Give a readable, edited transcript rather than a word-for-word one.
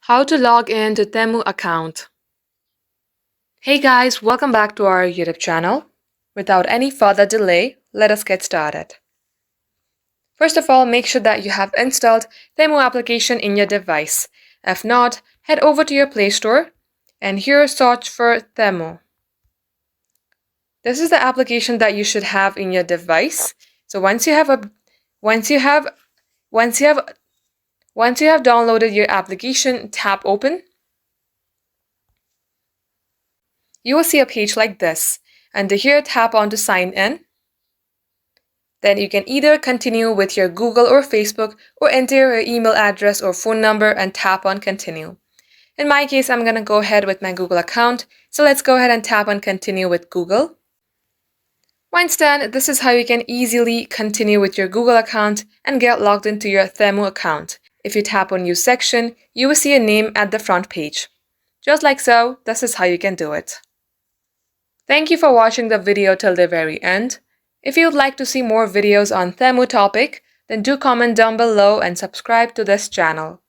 How to log in to Temu account. Hey guys, welcome back to our YouTube channel. Without any further delay, let us get started. First of all, make sure that you have installed Temu application in your device. If not, head over to your Play Store and here search for Temu. This is the application that you should have in your device. So once you have downloaded your application, tap open. You will see a page like this. Under here, tap on to sign in. Then you can either continue with your Google or Facebook or enter your email address or phone number and tap on continue. In my case, I'm going to go ahead with my Google account. So let's go ahead and tap on continue with Google. Once done, this is how you can easily continue with your Google account and get logged into your Temu account. If you tap on Use section, you will see a name at the front page. Just like so, this is how you can do it. Thank you for watching the video till the very end. If you would like to see more videos on Temu topic, then do comment down below and subscribe to this channel.